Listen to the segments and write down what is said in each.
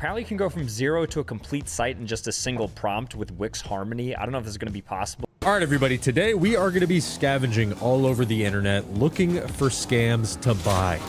Apparently you can go from 0 to a complete site in just a single prompt with Wix Harmony. I don't know if this is going to be possible. All right, everybody, today we are going to be scavenging all over the internet looking for scams to buy.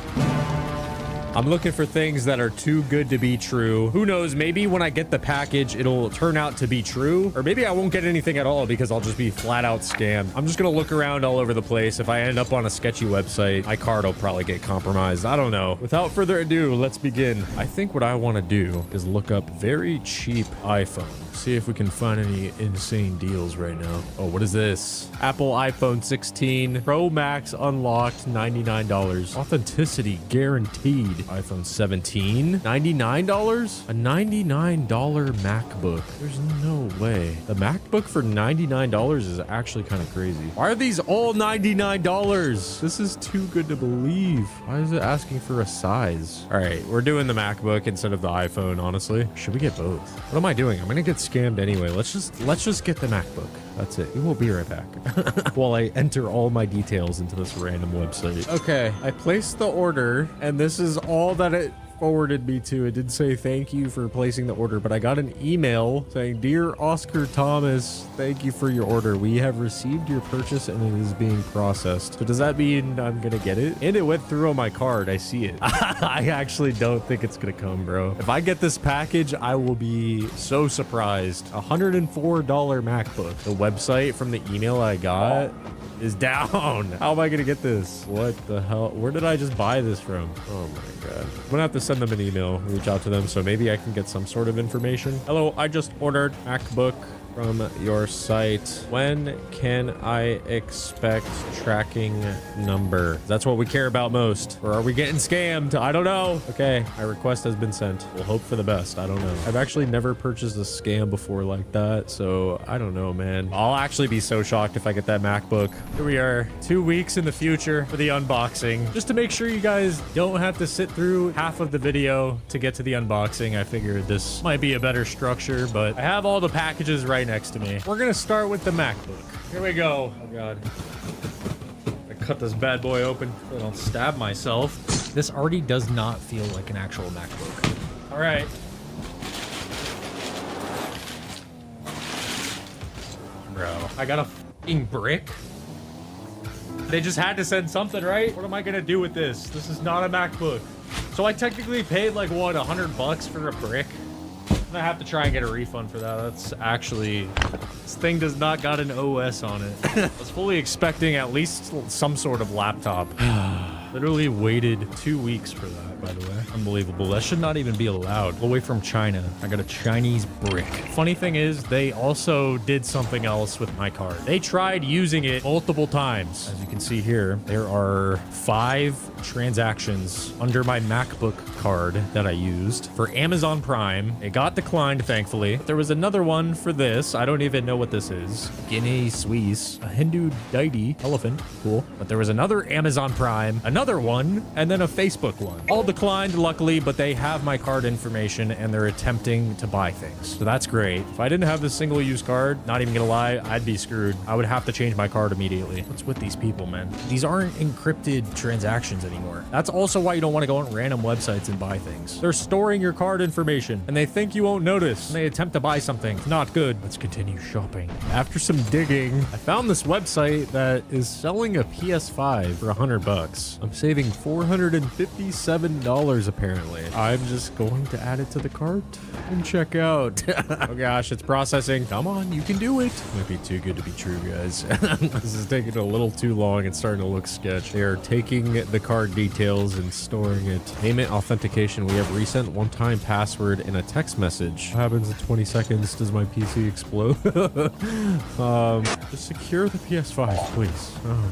I'm looking for things that are too good to be true. Who knows, maybe when I get the package, it'll turn out to be true. Or maybe I won't get anything at all because I'll just be flat out scammed. I'm just gonna look around all over the place. If I end up on a sketchy website, my card will probably get compromised. I don't know. Without further ado, let's begin. I think what I wanna do is look up very cheap iPhone. See if we can find any insane deals right now. Oh, what is this? Apple iPhone 16 Pro Max unlocked, $99. Authenticity guaranteed. iPhone 17, $99? A $99 MacBook. There's no way. The MacBook for $99 is actually kind of crazy. Why are these all $99? This is too good to believe. Why is it asking for a size? All right, we're doing the MacBook instead of the iPhone, honestly. Should we get both? What am I doing? I'm gonna get scammed anyway. Let's just get the MacBook. That's it. We will be right back while I enter all my details into this random website. Okay, I placed the order, and this is all that it forwarded me to. It did say thank you for placing the order, but I got an email saying, "Dear Oscar Thomas, thank you for your order. We have received your purchase and it is being processed." So does that mean I'm gonna get it? And it went through on my card. I see it. I actually don't think it's gonna come, bro. If I get this package, I will be so surprised. $104 MacBook. The website from the email I got is down. How am I gonna get this? What the hell? Where did I just buy this from? Oh my god. I'm gonna have to send them an email, reach out to them, so maybe I can get some sort of information. Hello, I just ordered MacBook from your site. When can I expect tracking number? That's what we care about most. Or are we getting scammed? I don't know. Okay, my request has been sent. We'll hope for the best. I don't know. I've actually never purchased a scam before like that, so I don't know, man. I'll actually be so shocked if I get that MacBook. Here we are, 2 weeks in the future for the unboxing. Just to make sure you guys don't have to sit through half of the video to get to the unboxing, I figured this might be a better structure, but I have all the packages right next to me. We're gonna start with the MacBook. Here we go. Oh god. I cut this bad boy open so I don't stab myself. This already does not feel like an actual MacBook. All right. Bro, I got a fucking brick. They just had to send something, right? What am I gonna do with this? This is not a MacBook. So I technically paid like what, $100 for a brick? I have to try and get a refund for that. That's actually, this thing does not got an OS on it. I was fully expecting at least some sort of laptop. Literally waited 2 weeks for that, by the way. Unbelievable. That should not even be allowed. All the way from China. I got a Chinese brick. Funny thing is, they also did something else with my card. They tried using it multiple times. As you can see here, there are 5 transactions under my MacBook card that I used for Amazon Prime. It got declined, thankfully. But there was another one for this. I don't even know what this is. Guinea Suisse. A Hindu deity. Elephant. Cool. But there was another Amazon Prime, another one, and then a Facebook one. All declined, luckily, but they have my card information and they're attempting to buy things. So that's great. If I didn't have this single-use card, not even gonna lie, I'd be screwed. I would have to change my card immediately. What's with these people, man? These aren't encrypted transactions anymore. That's also why you don't want to go on random websites and buy things. They're storing your card information and they think you won't notice when they attempt to buy something. It's not good. Let's continue shopping. After some digging, I found this website that is selling a PS5 for $100. I'm saving $457 apparently. I'm just going to add it to the cart and check out. Oh gosh, it's processing. Come on, you can do it. Might be too good to be true, guys. This is taking a little too long. It's starting to look sketch. They are taking the card details and storing it. Payment authentication. We have recent one-time password in a text message. What happens in 20 seconds? Does my PC explode? Just secure the PS5, please. Oh.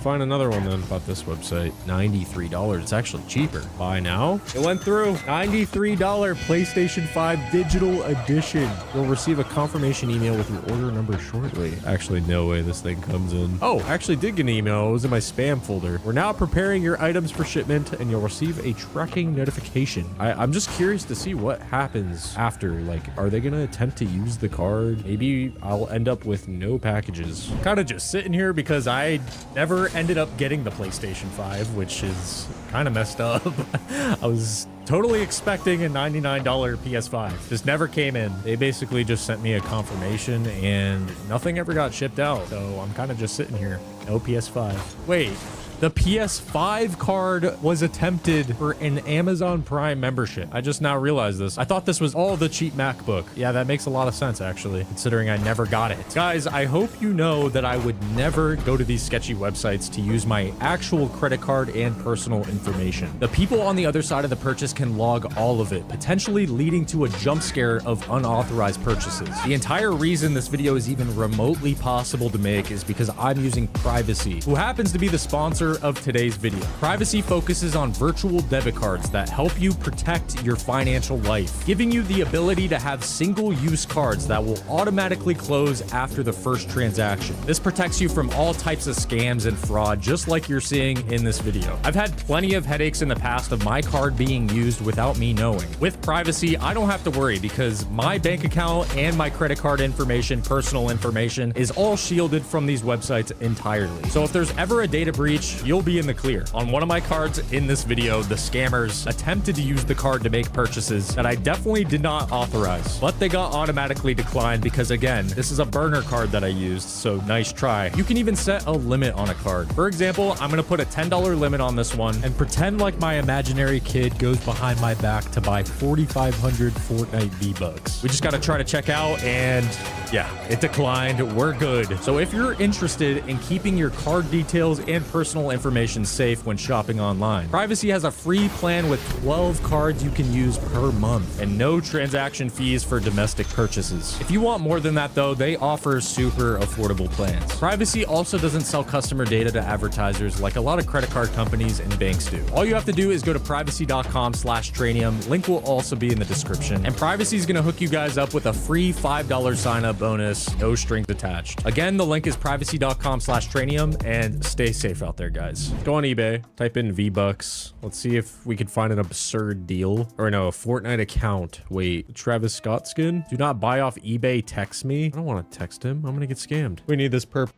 Find another one then about this website. $93. It's actually cheaper. Buy now. It went through. $93 PlayStation 5 Digital Edition. You'll receive a confirmation email with your order number shortly. Actually, no way this thing comes in. Oh, I actually did get an email. It was in my spam folder. We're now preparing your items for shipment and you'll receive a tracking notification. I'm just curious to see what happens after. Like, are they going to attempt to use the card? Maybe I'll end up with no packages ages. Kind of just sitting here because I never ended up getting the PlayStation 5, which is kind of messed up. I was totally expecting a $99 PS5. Just never came in. They basically just sent me a confirmation and nothing ever got shipped out. So I'm kind of just sitting here. No PS5. Wait. The PS5 card was attempted for an Amazon Prime membership. I just now realized this. I thought this was all the cheap MacBook. Yeah, that makes a lot of sense, actually, considering I never got it. Guys, I hope you know that I would never go to these sketchy websites to use my actual credit card and personal information. The people on the other side of the purchase can log all of it, potentially leading to a jump scare of unauthorized purchases. The entire reason this video is even remotely possible to make is because I'm using Privacy, who happens to be the sponsor of today's video. Privacy focuses on virtual debit cards that help you protect your financial life, giving you the ability to have single-use cards that will automatically close after the first transaction. This protects you from all types of scams and fraud, just like you're seeing in this video. I've had plenty of headaches in the past of my card being used without me knowing. With Privacy, I don't have to worry because my bank account and my credit card information, personal information, is all shielded from these websites entirely. So if there's ever a data breach, you'll be in the clear. On one of my cards in this video, the scammers attempted to use the card to make purchases that I definitely did not authorize, but they got automatically declined because, again, this is a burner card that I used, so nice try. You can even set a limit on a card. For example, I'm going to put a $10 limit on this one and pretend like my imaginary kid goes behind my back to buy 4,500 Fortnite V-Bucks. We just got to try to check out, and yeah, it declined. We're good. So if you're interested in keeping your card details and personal information safe when shopping online, Privacy has a free plan with 12 cards you can use per month and no transaction fees for domestic purchases. If you want more than that though, they offer super affordable plans. Privacy also doesn't sell customer data to advertisers like a lot of credit card companies and banks do. All you have to do is go to privacy.com/Tranium. Link will also be in the description. And Privacy is going to hook you guys up with a free $5 sign up bonus, no strings attached. Again, the link is privacy.com/Tranium, and stay safe out there, guys. Go on eBay, type in V-Bucks. Let's see if we can find an absurd deal. Or no, a Fortnite account. Wait, Travis Scott skin? Do not buy off eBay, text me. I don't want to text him. I'm gonna get scammed. We need this perp.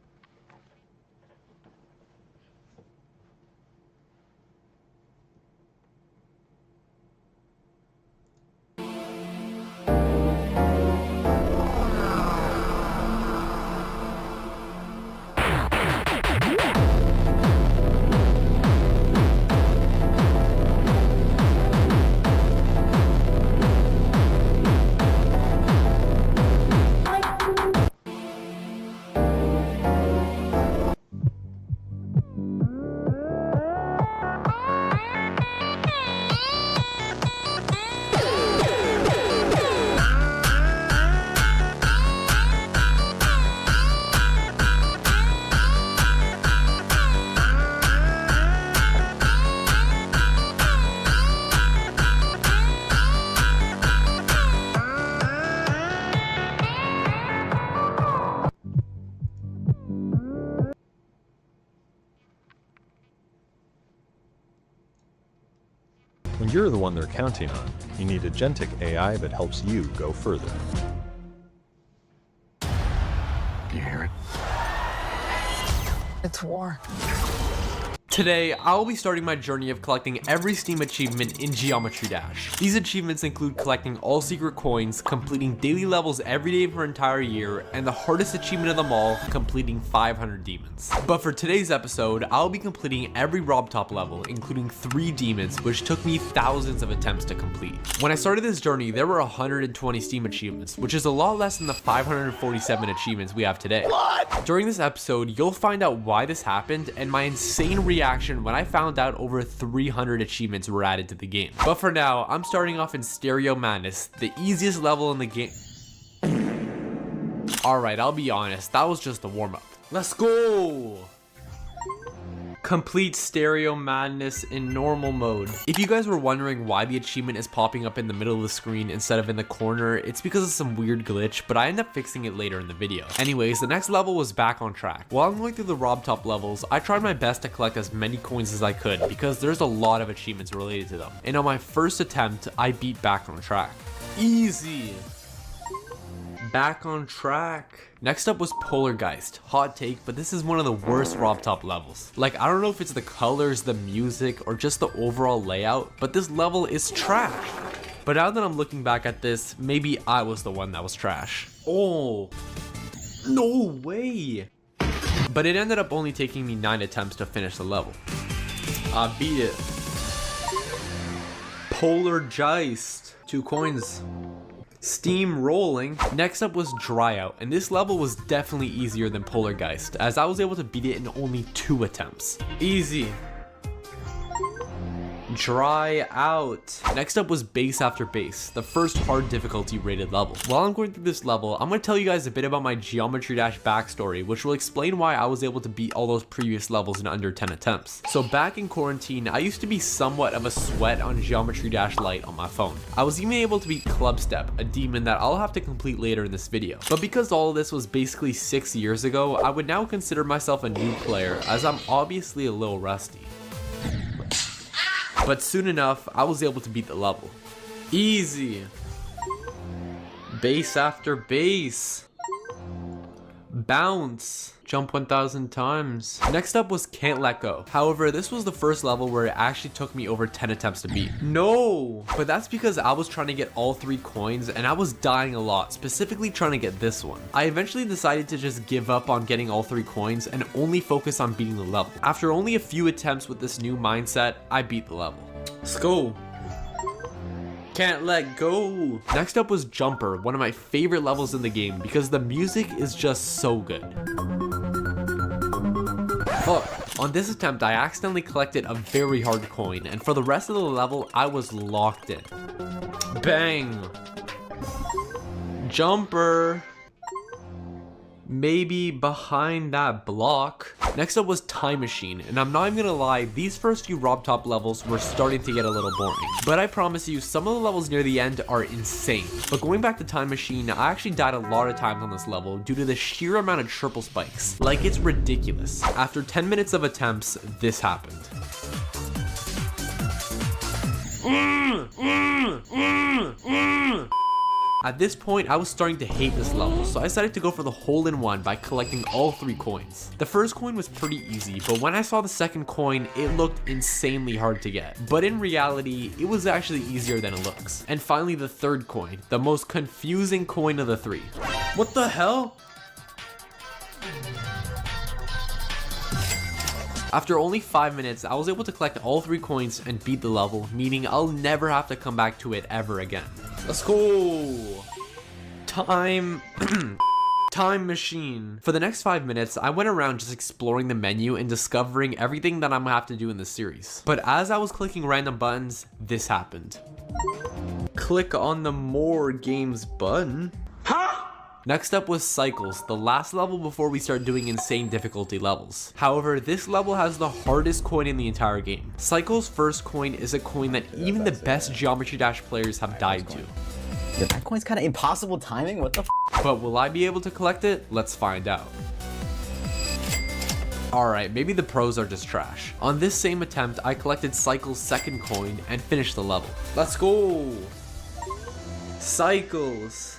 When you're the one they're counting on, you need agentic AI that helps you go further. You hear it? It's war. Today, I'll be starting my journey of collecting every Steam achievement in Geometry Dash. These achievements include collecting all secret coins, completing daily levels every day for an entire year, and the hardest achievement of them all, completing 500 demons. But for today's episode, I'll be completing every Rob Top level, including 3 demons, which took me thousands of attempts to complete. When I started this journey, there were 120 Steam achievements, which is a lot less than the 547 achievements we have today. What? During this episode, you'll find out why this happened and my insane reaction when I found out over 300 achievements were added to the game. But for now, I'm starting off in Stereo Madness, the easiest level in the game. Alright, I'll be honest, that was just a warm-up. Let's go! Complete Stereo Madness in normal mode. If you guys were wondering why the achievement is popping up in the middle of the screen instead of in the corner, it's because of some weird glitch, but I end up fixing it later in the video. Anyways, the next level was back on track. While I'm going through the Rob Top levels, I tried my best to collect as many coins as I could because there's a lot of achievements related to them. And on my first attempt, I beat back on track. Easy. Back on track. Next up was Polargeist. Hot take, but this is one of the worst Rob Top levels. Like, I don't know if it's the colors, the music, or just the overall layout, but this level is trash. But now that I'm looking back at this, maybe I was the one that was trash. Oh, no way. But it ended up only taking me 9 attempts to finish the level. I beat it. Polargeist. 2 coins. Steam rolling. Next up was Dry Out, and this level was definitely easier than Polargeist, as I was able to beat it in only 2 attempts. Easy. Dry Out. Next up was Base After Base, the first hard difficulty rated level. While I'm going through this level, I'm going to tell you guys a bit about my Geometry Dash backstory, which will explain why I was able to beat all those previous levels in under 10 attempts. So back in quarantine, I used to be somewhat of a sweat on Geometry Dash Lite on my phone. I was even able to beat Club Step, a demon that I'll have to complete later in this video. But because all of this was basically 6 years ago, I would now consider myself a new player, as I'm obviously a little rusty. But soon enough, I was able to beat the level. Easy. Base after base. Bounce. Jump 1,000 times. Next up was Can't Let Go. However, this was the first level where it actually took me over 10 attempts to beat. No! But that's because I was trying to get all 3 coins and I was dying a lot, specifically trying to get this one. I eventually decided to just give up on getting all 3 coins and only focus on beating the level. After only a few attempts with this new mindset, I beat the level. Let's go. Can't Let Go. Next up was Jumper, one of my favorite levels in the game because the music is just so good. Fuck. On this attempt, I accidentally collected a very hard coin, and for the rest of the level, I was locked in. Bang. Jumper. Maybe behind that block. Next up was Time Machine, and I'm not even gonna lie, these first few Rob Top levels were starting to get a little boring. But I promise you, some of the levels near the end are insane. But going back to Time Machine, I actually died a lot of times on this level due to the sheer amount of triple spikes. Like, it's ridiculous. After 10 minutes of attempts, this happened. At this point, I was starting to hate this level, so I decided to go for the hole-in-one by collecting all 3 coins. The first coin was pretty easy, but when I saw the second coin, it looked insanely hard to get. But in reality, it was actually easier than it looks. And finally, the third coin, the most confusing coin of the 3. What the hell? After only 5 minutes, I was able to collect all 3 coins and beat the level, meaning I'll never have to come back to it ever again. Let's go! Time Machine. For the next 5 minutes, I went around just exploring the menu and discovering everything that I'm gonna have to do in this series. But as I was clicking random buttons, this happened. Click on the More Games button. Next up was Cycles, the last level before we start doing insane difficulty levels. However, this level has the hardest coin in the entire game. Cycles' first coin is a coin that even the best Geometry Dash players have died to. Yeah, that coin's kind of impossible timing, what the f? But will I be able to collect it? Let's find out. Alright, maybe the pros are just trash. On this same attempt, I collected Cycles' second coin and finished the level. Let's go! Cycles.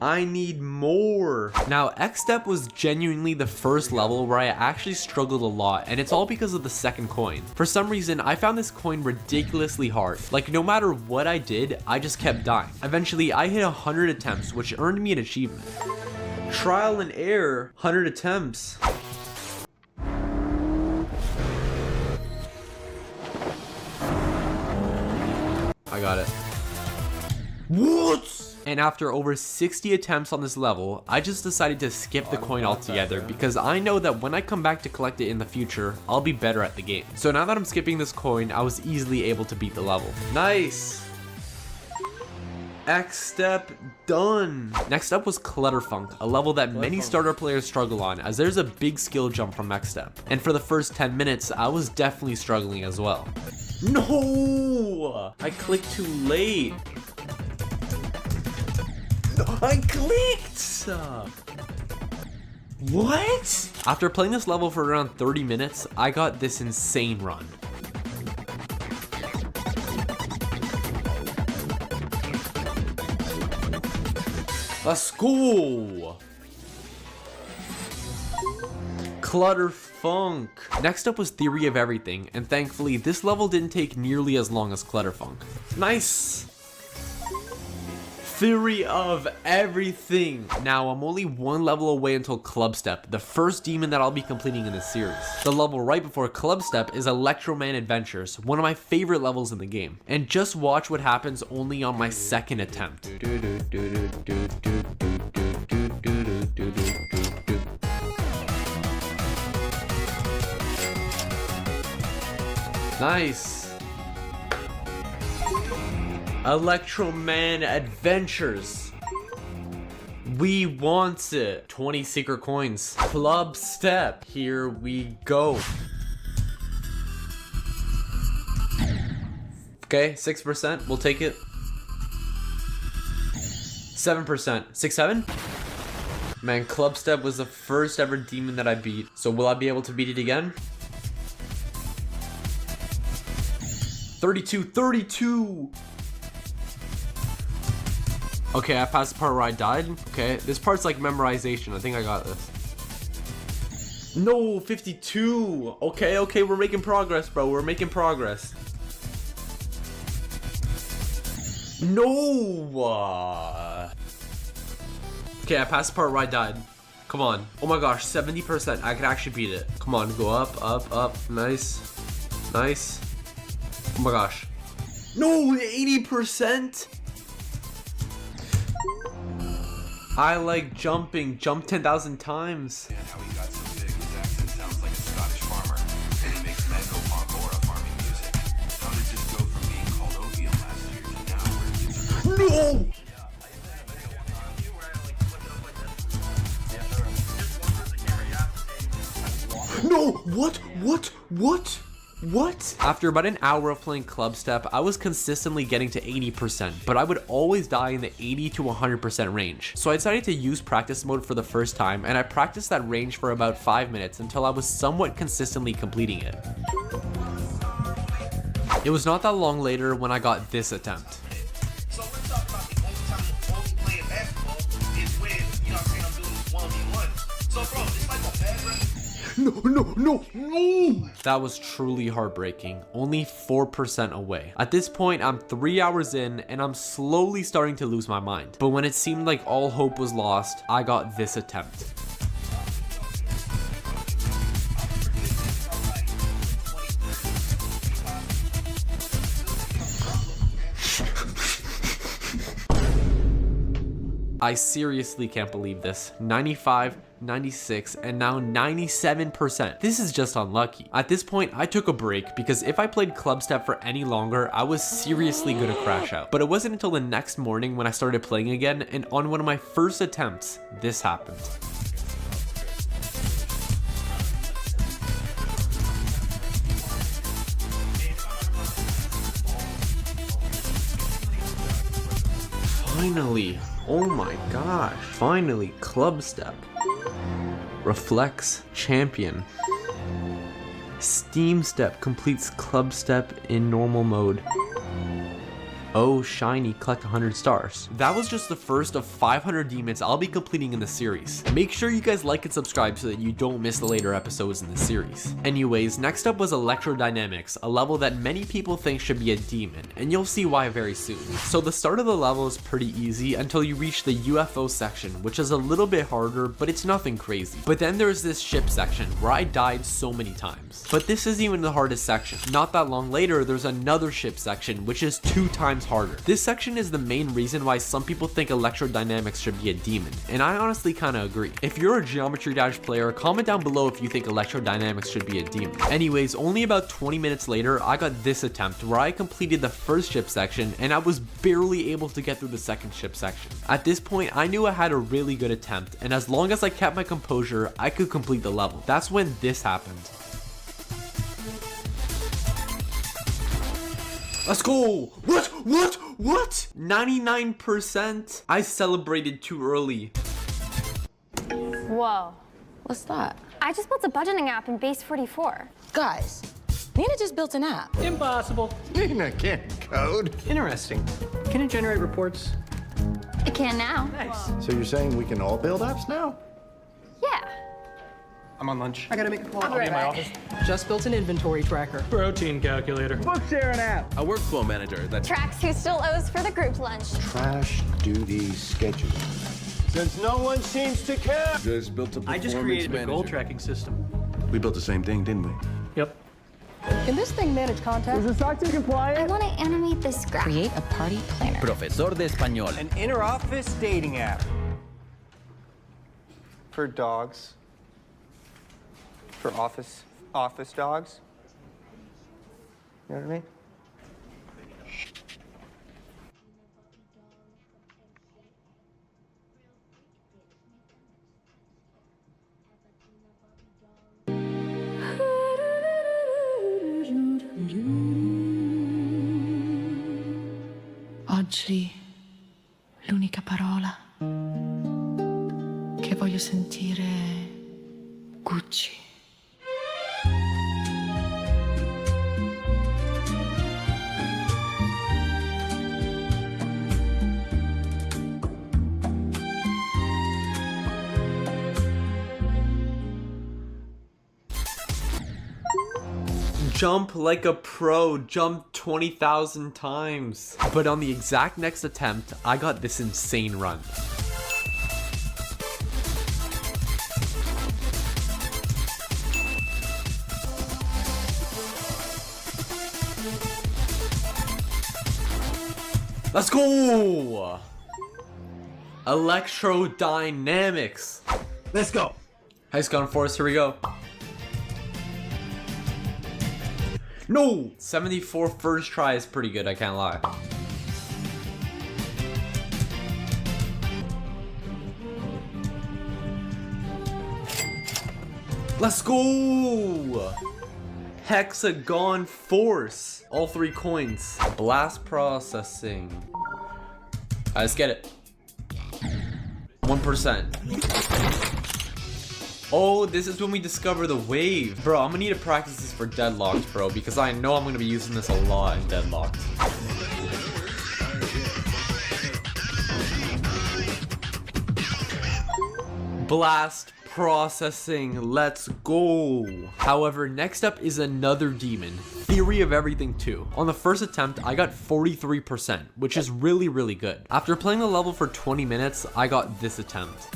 I need more. Now, X-Step was genuinely the first level where I actually struggled a lot, and it's all because of the second coin. For some reason, I found this coin ridiculously hard. Like, no matter what I did, I just kept dying. Eventually, I hit 100 attempts, which earned me an achievement. Trial and error, 100 attempts. I got it. What? And after over 60 attempts on this level, I just decided to skip the coin altogether because I know that when I come back to collect it in the future, I'll be better at the game. So now that I'm skipping this coin, I was easily able to beat the level. Nice! X-Step done! Next up was Clutterfunk, a level that many starter players struggle on as there's a big skill jump from X-Step. And for the first 10 minutes, I was definitely struggling as well. No! I clicked too late. I clicked! What? After playing this level for around 30 minutes, I got this insane run. Let's go. Clutter Funk. Next up was Theory of Everything, and thankfully this level didn't take nearly as long as Clutter Funk. Nice. Theory of Everything. Now I'm only one level away until Club Step, the first demon that I'll be completing in this series. The level right before Club Step is Electro Man Adventures, one of my favorite levels in the game. And just watch what happens only on my second attempt. Nice. Electro Man Adventures. We want it. 20 secret coins. Club Step. Here we go. Okay, 6%. We'll take it. 7%. 6, 7? Man, Club Step was the first ever demon that I beat. So will I be able to beat it again? 32, 32. Okay, I passed the part where I died. Okay, this part's like memorization. I think I got this. No, 52. Okay, okay, we're making progress, bro. We're making progress. No. Okay, I passed the part where I died. Come on. Oh my gosh, 70%. I could actually beat it. Come on, go up, up, up. Nice. Nice. Oh my gosh. No, 80%. I like jumping. Jump 10,000 times. And how he got so big, his accent sounds like a Scottish farmer, and he makes mango pop or farming music. How did this go from being called opium last year to now where it's No! No! What? What? What? What? After about an hour of playing Club Step, I was consistently getting to 80%, but I would always die in the 80 to 100% range. So I decided to use practice mode for the first time, and I practiced that range for about 5 minutes until I was somewhat consistently completing it. It was not that long later when I got this attempt. So we're talking about the only time I'm only playing basketball is when, you know what I'm saying, I'm doing 1v1. So bro, it's like a bad rep. No, no, no, no! That was truly heartbreaking. Only 4% away. At this point, I'm 3 hours in, and I'm slowly starting to lose my mind. But when it seemed like all hope was lost, I got this attempt. I seriously can't believe this. 95, 96, and now 97%. This is just unlucky. At this point, I took a break because if I played Club Step for any longer, I was seriously gonna crash out. But it wasn't until the next morning when I started playing again, and on one of my first attempts, this happened. Finally. Oh my gosh. Finally, Club Step. Reflex Champion. Steam Step completes Club Step in normal mode. Oh, shiny, collect 100 stars. That was just the first of 500 demons I'll be completing in the series. Make sure you guys like and subscribe so that you don't miss the later episodes in the series. Anyways, next up was Electrodynamics, a level that many people think should be a demon, and you'll see why very soon. So the start of the level is pretty easy until you reach the UFO section, which is a little bit harder, but it's nothing crazy. But then there's this ship section where I died so many times. But this isn't even the hardest section. Not that long later, there's another ship section, which is 2 times harder. This section is the main reason why some people think Electrodynamics should be a demon, and I honestly kinda agree. If you're a Geometry Dash player, comment down below if you think Electrodynamics should be a demon. Anyways, only about 20 minutes later, I got this attempt where I completed the first ship section and I was barely able to get through the second ship section. At this point, I knew I had a really good attempt, and as long as I kept my composure, I could complete the level. That's when this happened. Let's go! What? What? What? 99%? I celebrated too early. Whoa. What's that? I just built a budgeting app in Base 44. Guys, Nina just built an app. Impossible. Nina can't code. Interesting. Can it generate reports? I can now. So you're saying we can all build apps now? Yeah. I'm on lunch. I gotta make a call. I'll be in my office. Just built an inventory tracker. Protein calculator. Book share an app. A workflow manager that Tracks who still owes for the group lunch. trash duty schedule. Since no one seems to care. Just built a I just created a goal tracking system. We built the same thing, didn't we? Yep. Can this thing manage content? Is the SOC 2 compliant? I want to animate this graph. Create a party planner. Profesor de Español. An inter-office dating app. For dogs. For office dogs. You know what I mean? Oggi l'unica parola che voglio sentire è Gucci. Jump like a pro, jump 20,000 times. But on the exact next attempt, I got this insane run. Let's go! Electrodynamics. Let's go. Heist gun force, here we go. No! 74 first try is pretty good, I can't lie. Let's go! Hexagon force. All 3 coins. Blast processing. Alright, let's get it. 1%. Oh, this is when we discover the wave. Bro, I'm gonna need to practice this for Deadlocked, bro, because I know I'm gonna be using this a lot in Deadlocked. Blast processing, let's go. However, next up is another demon, Theory of Everything 2. On the first attempt, I got 43%, which is really, really good. After playing the level for 20 minutes, I got this attempt.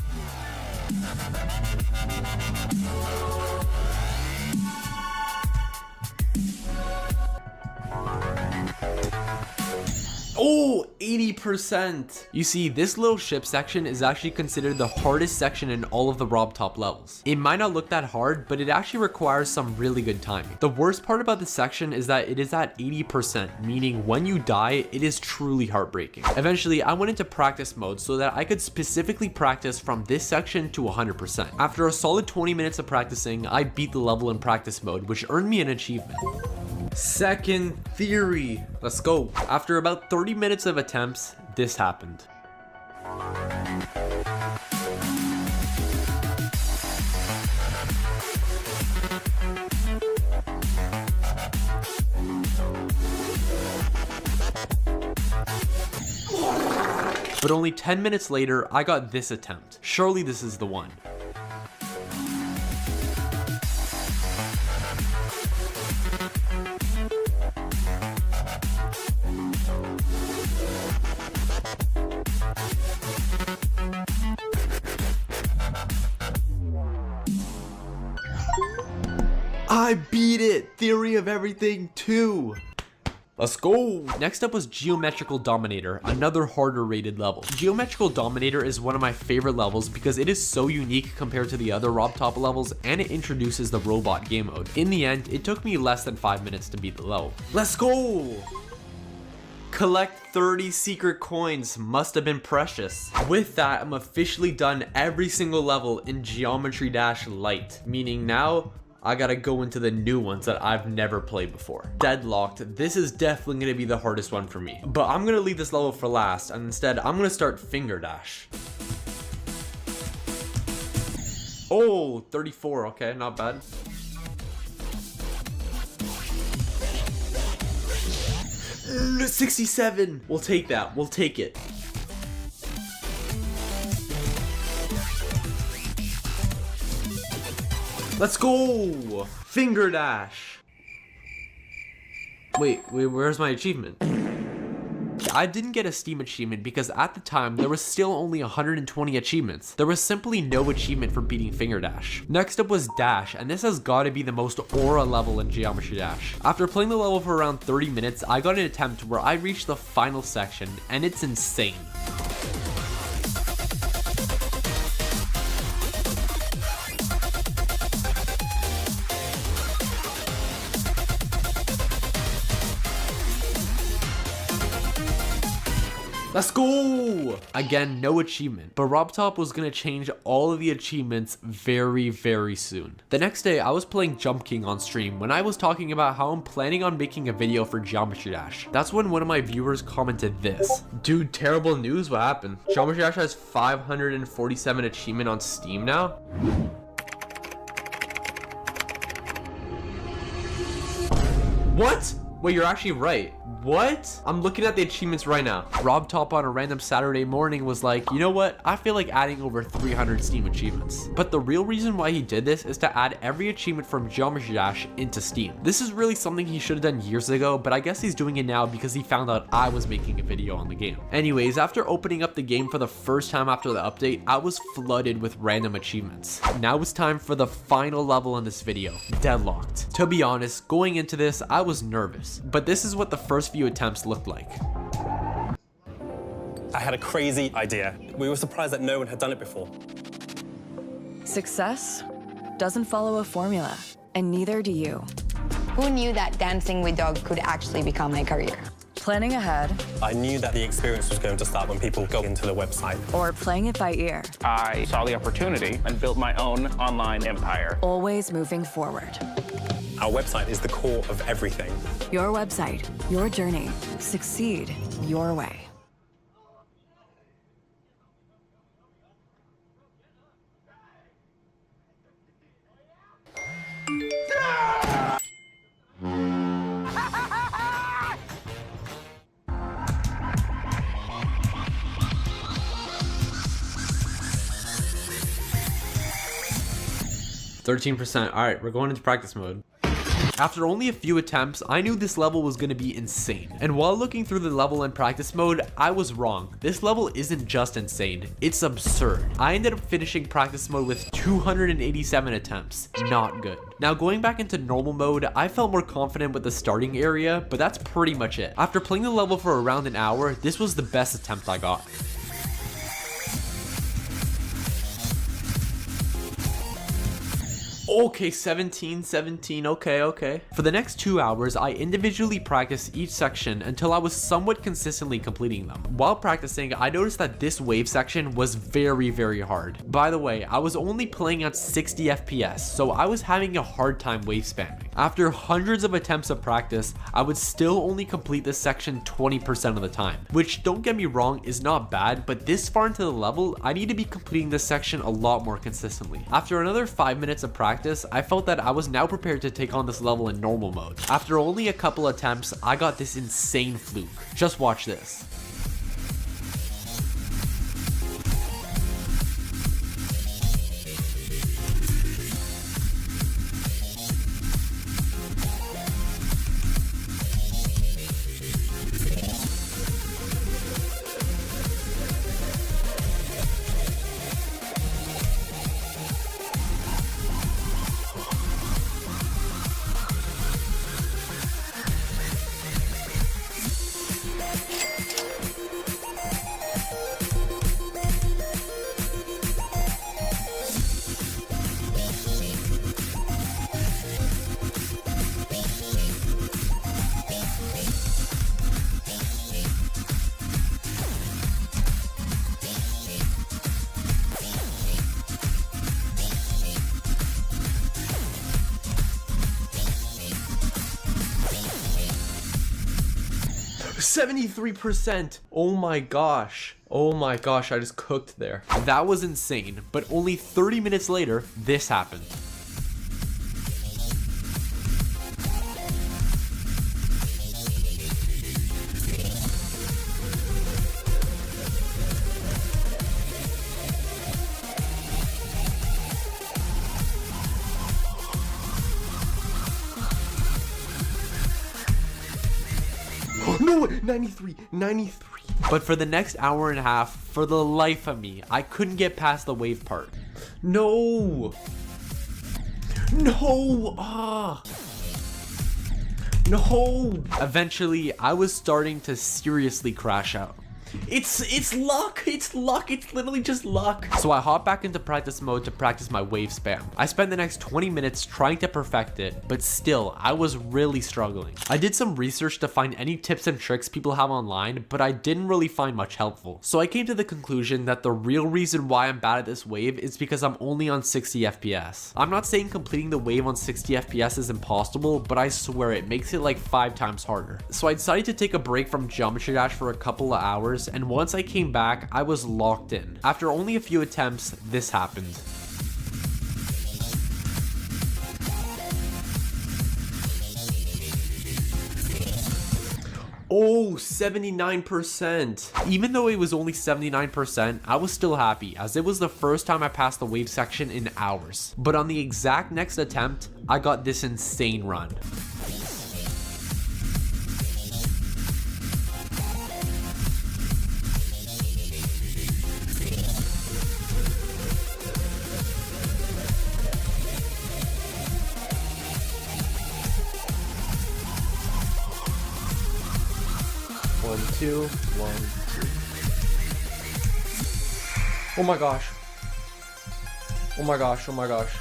Oh, 80%. You see, this little ship section is actually considered the hardest section in all of the Rob Top levels. It might not look that hard, but it actually requires some really good timing. The worst part about this section is that it is at 80%, meaning when you die, it is truly heartbreaking. Eventually, I went into practice mode so that I could specifically practice from this section to 100%. After a solid 20 minutes of practicing, I beat the level in practice mode, which earned me an achievement. Second theory. Let's go. After about 30 minutes of attempts, this happened. But only 10 minutes later, I got this attempt. Surely this is the one. I beat it! Theory of Everything 2! Let's go! Next up was Geometrical Dominator, another harder rated level. Geometrical Dominator is one of my favorite levels because it is so unique compared to the other Rob Top levels, and it introduces the robot game mode. In the end, it took me less than 5 minutes to beat the level. Let's go! Collect 30 secret coins, must have been precious. With that, I'm officially done every single level in Geometry Dash Lite, meaning now I gotta go into the new ones that I've never played before. Deadlocked, this is definitely gonna be the hardest one for me. But I'm gonna leave this level for last, and instead I'm gonna start Finger Dash. Oh, 34, okay, not bad. Mm, 67, we'll take that, we'll take it. Let's go! Finger dash. Wait, where's my achievement? I didn't get a Steam achievement because at the time there was still only 120 achievements. There was simply no achievement for beating Finger Dash. Next up was Dash, and this has got to be the most aura level in Geometry Dash. After playing the level for around 30 minutes, I got an attempt where I reached the final section, and it's insane. Let's go! Again, no achievement, but RobTop was gonna change all of the achievements very, very soon. The next day, I was playing Jump King on stream when I was talking about how I'm planning on making a video for Geometry Dash. That's when one of my viewers commented this. Dude, terrible news, what happened? Geometry Dash has 547 achievement on Steam now? What? Wait, you're actually right. What? I'm looking at the achievements right now. RobTop on a random Saturday morning was like, you know what? I feel like adding over 300 Steam achievements. But the real reason why he did this is to add every achievement from Geometry Dash into Steam. This is really something he should have done years ago, but I guess he's doing it now because he found out I was making a video on the game. Anyways, after opening up the game for the first time after the update, I was flooded with random achievements. Now it's time for the final level in this video, Deadlocked. To be honest, going into this, I was nervous, but this is what the first few attempts looked like. I had a crazy idea. We were surprised that no one had done it before. Success doesn't follow a formula, and neither do you. Who knew that dancing with dogs could actually become my career? Planning ahead, I knew that the experience was going to start when people go into the website. or playing it by ear, I saw the opportunity and built my own online empire. always moving forward. Our website is the core of everything. Your website, your journey. Succeed your way. %. All right, we're going into practice mode. After only a few attempts, I knew this level was going to be insane. And while looking through the level in practice mode, I was wrong. This level isn't just insane, it's absurd. I ended up finishing practice mode with 287 attempts. Not good. Now going back into normal mode, I felt more confident with the starting area, but that's pretty much it. After playing the level for around an hour, this was the best attempt I got. Okay, 17, okay. For the next 2 hours, I individually practiced each section until I was somewhat consistently completing them. While practicing, I noticed that this wave section was very, very hard. By the way, I was only playing at 60 FPS, so I was having a hard time wave spamming. After hundreds of attempts of practice, I would still only complete this section 20% of the time, which, don't get me wrong, is not bad, but this far into the level, I need to be completing this section a lot more consistently. After another 5 minutes of practice, I felt that I was now prepared to take on this level in normal mode. After only a couple attempts, I got this insane fluke. Just watch this. %. Oh my gosh, I just cooked there. That was insane, but only 30 minutes later, this happened. No, 93, 93. But for the next hour and a half, for the life of me, I couldn't get past the wave part. No. No. Ah. No. Eventually, I was starting to seriously crash out. It's luck, it's literally just luck. So I hop back into practice mode to practice my wave spam. I spent the next 20 minutes trying to perfect it, but still, I was really struggling. I did some research to find any tips and tricks people have online, but I didn't really find much helpful. So I came to the conclusion that the real reason why I'm bad at this wave is because I'm only on 60 FPS. I'm not saying completing the wave on 60 FPS is impossible, but I swear it makes it like 5 times harder. So I decided to take a break from Geometry Dash for a couple of hours, and once I came back, I was locked in. After only a few attempts, this happened. Oh, 79%. Even though it was only 79%, I was still happy as it was the first time I passed the wave section in hours. But on the exact next attempt, I got this insane run. One, two. Oh my gosh. Oh my gosh, oh my gosh.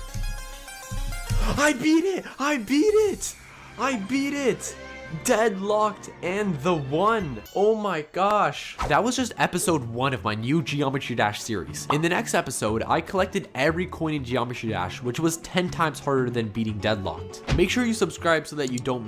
I beat it! I beat it! I beat it! Deadlocked and the one. Oh my gosh. That was just episode 1 of my new Geometry Dash series. In the next episode, I collected every coin in Geometry Dash, which was 10 times harder than beating Deadlocked. Make sure you subscribe so that you don't